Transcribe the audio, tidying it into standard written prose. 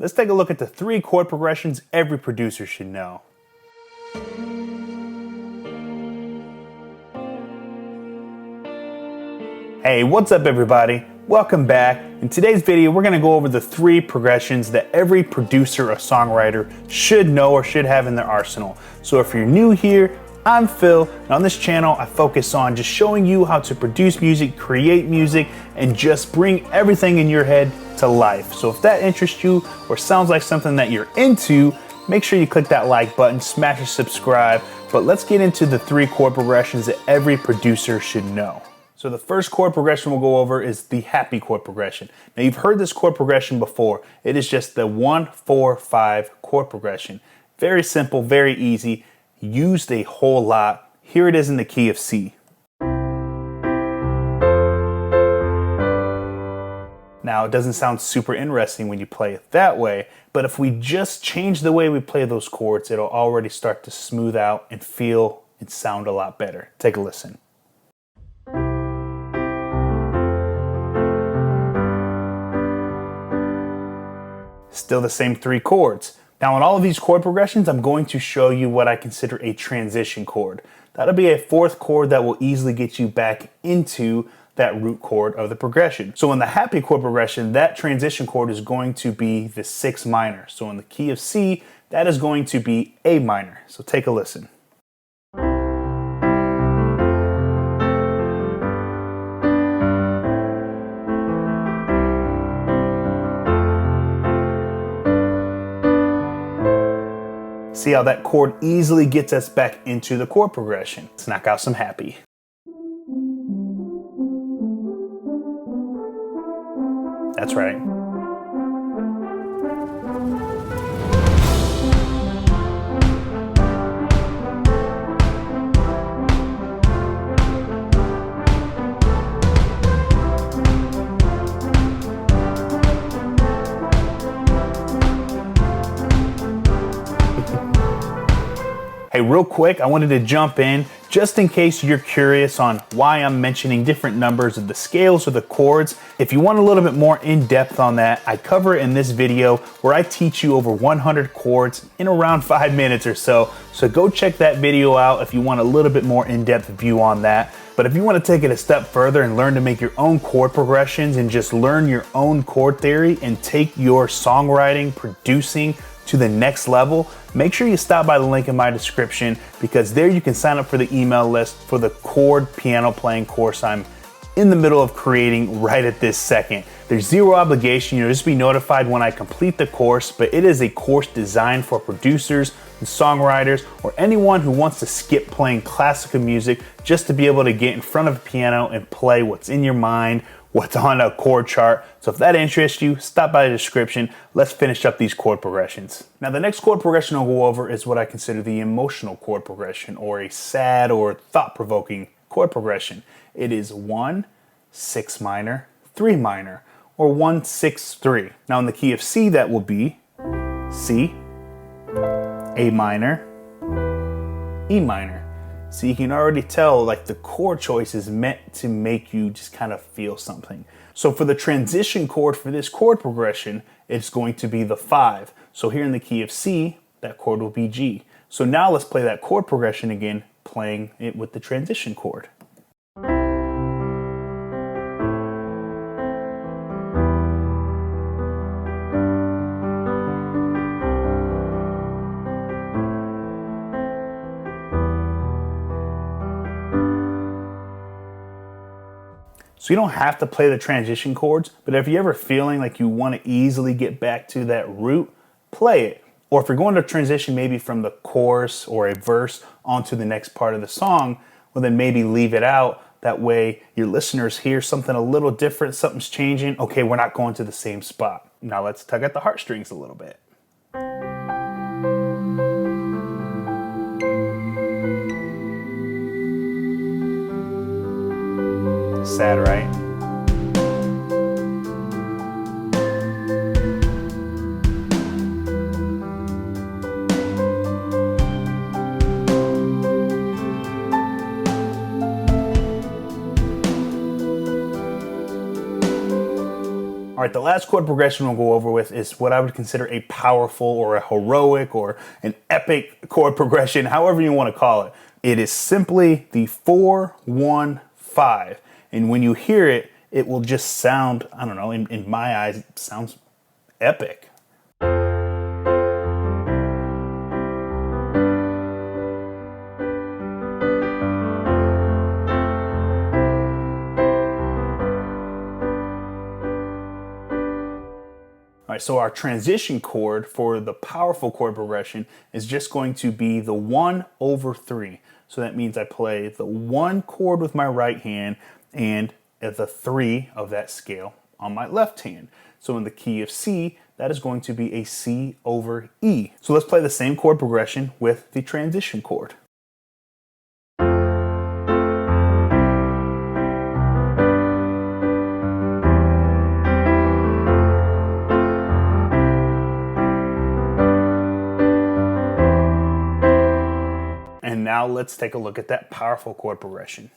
Let's take a look at the 3 chord progressions every producer should know. Hey, what's up everybody? Welcome back. In today's video, we're gonna go over the 3 progressions that every producer or songwriter should know or should have in their arsenal. So if you're new here, I'm Phil, and on this channel, I focus on just showing you how to produce music, create music, and just bring everything in your head to life. So if that interests you or sounds like something that you're into, make sure you click that like button, smash the subscribe, but let's get into the 3 chord progressions that every producer should know. So the first chord progression we'll go over is the happy chord progression. Now you've heard this chord progression before. It is just the 1-4-5 chord progression. Very simple, very easy, used a whole lot. Here it is in the key of C. Now it doesn't sound super interesting when you play it that way, but if we just change the way we play those chords, it'll already start to smooth out and feel and sound a lot better. Take a listen. Still the same 3 chords. Now in all of these chord progressions, I'm going to show you what I consider a transition chord. That'll be a 4th chord that will easily get you back into that root chord of the progression. So in the happy chord progression, that transition chord is going to be the 6 minor. So in the key of C, that is going to be A minor. So take a listen. See how that chord easily gets us back into the chord progression. Let's knock out some happy. That's right. Hey, real quick, I wanted to jump in just in case you're curious on why I'm mentioning different numbers of the scales or the chords. If you want a little bit more in depth on that, I cover it in this video where I teach you over 100 chords in around 5 minutes or so. So go check that video out if you want a little bit more in-depth view on that. But if you want to take it a step further and learn to make your own chord progressions and just learn your own chord theory and take your songwriting, producing to the next level, make sure you stop by the link in my description, because there you can sign up for the email list for the chord piano playing course I'm in the middle of creating right at this second. There's 0 obligation, you'll just be notified when I complete the course, but it is a course designed for producers and songwriters or anyone who wants to skip playing classical music just to be able to get in front of a piano and play what's in your mind, what's on a chord chart. So if that interests you, stop by the description. Let's finish up these chord progressions. Now the next chord progression I'll go over is what I consider the emotional chord progression, or a sad or thought-provoking chord progression. It is 1, 6 minor, 3 minor, or 1, 6, 3. Now in the key of C, that will be C, A minor, E minor. So you can already tell, like, the chord choice is meant to make you just kind of feel something. So for the transition chord for this chord progression, it's going to be the 5. So here in the key of C, that chord will be G. So now let's play that chord progression again, playing it with the transition chord. So you don't have to play the transition chords, but if you're ever feeling like you want to easily get back to that root, play it. Or if you're going to transition maybe from the chorus or a verse onto the next part of the song, well then maybe leave it out. That way your listeners hear something a little different, something's changing. Okay, we're not going to the same spot. Now let's tug at the heartstrings a little bit. Sad, right? All right, the last chord progression we'll go over with is what I would consider a powerful or a heroic or an epic chord progression, however you want to call it. It is simply the 4-1-5. And when you hear it, it will just sound, I don't know, in my eyes, it sounds epic. All right, so our transition chord for the powerful chord progression is just going to be the 1/3. So that means I play the 1 chord with my right hand and the 3 of that scale on my left hand. So in the key of C, that is going to be a C/E. So let's play the same chord progression with the transition chord. And now let's take a look at that powerful chord progression.